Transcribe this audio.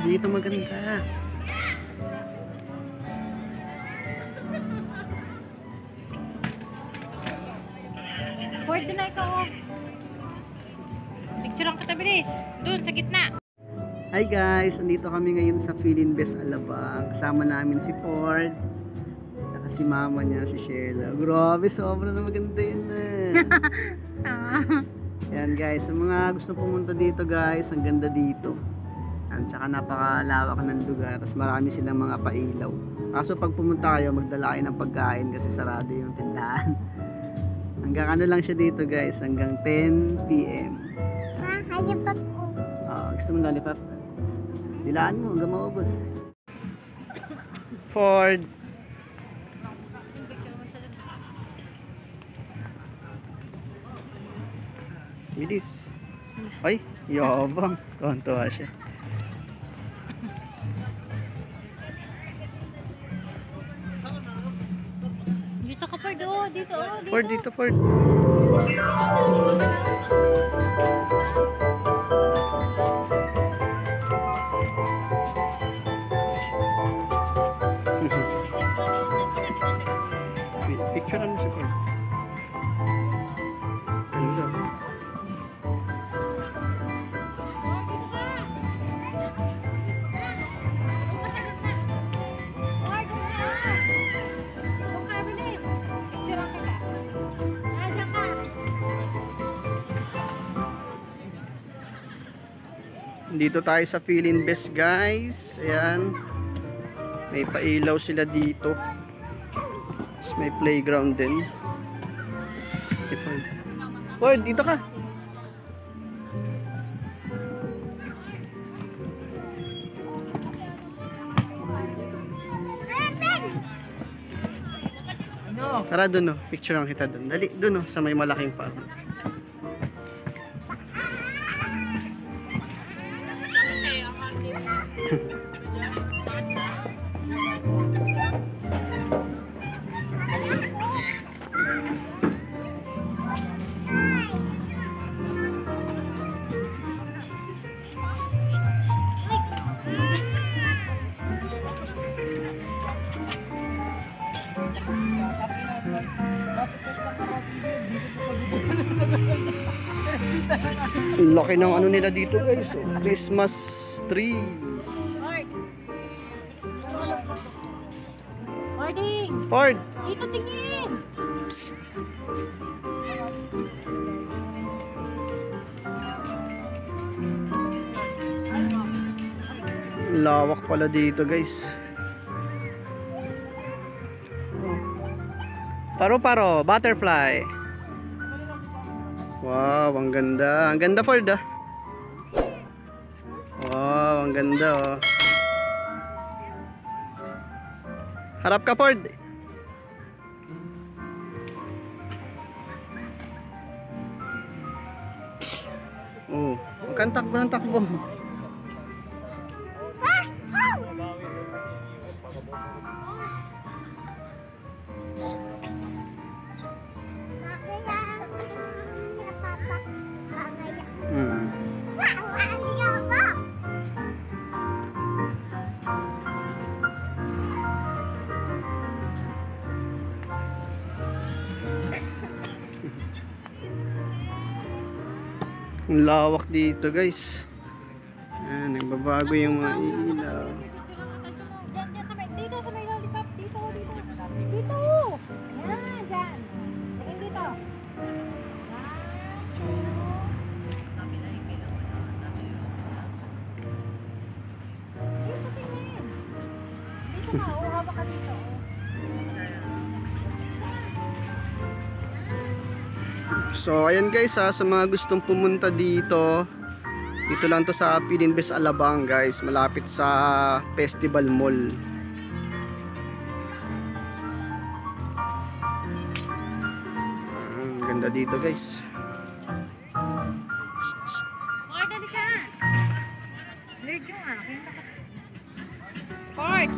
Dito maganda. Pwede na ikaw. Picture lang kita bilis. Doon sa gitna. Hi guys, andito kami ngayon sa Philinbest Alabang. Kasama namin si Ford. Saka si mama niya, si Sheila. Grabe, sobrang na maganda yun Yan guys, sa mga gusto pumunta dito guys, ang ganda dito. At saka napakalawak ng lugar. Tapos marami silang mga pailaw. Kaso pag pumunta kayo, magdala kayo ng pagkain kasi sarado yung tindahan. Hanggang ano lang siya dito guys, hanggang 10 PM. Halipap ko. Gusto mo na lipap? Dilaan mo, hanggang maubos. Ford. Bilis. Ay, yabang. Tuwan-tuwa siya. Dito ka Ford, oh. Dito, oh. Dito. Ford, dito Ford. Picture mo si Ford. Ganda. Dito tayo sa Philinbest guys. Ayan. May pailaw sila dito. Tapos may playground din. Si Ford. Ford, dito ka. Tara dun, no. Picture lang kita dun. Dali, dun, no. Sa may malaking park. Laki ng ano nila dito guys. Christmas tree. Fording! Ford. Dito tingin! Psst. Lawak pala dito guys. Paro-paro, butterfly. Wow, ang ganda. Ang ganda Ford ah. Wow, ang ganda oh. Harap ka Ford. Oh, huwag kang takbo ng takbo. Ang lawak dito guys. Nagbabago yung mga ilaw. Diyan sa may, dito sa may lollipop. Dito. Dito. Yan, dyan. Tingin dito. Dito tingin. Dito ka, hawak ka dito. So ayan guys sa mga gustong pumunta dito. Dito lang to sa Philinbest Alabang guys, malapit sa Festival Mall. Ang ganda dito guys. Ford, dali ka. Late yung akin. Ford!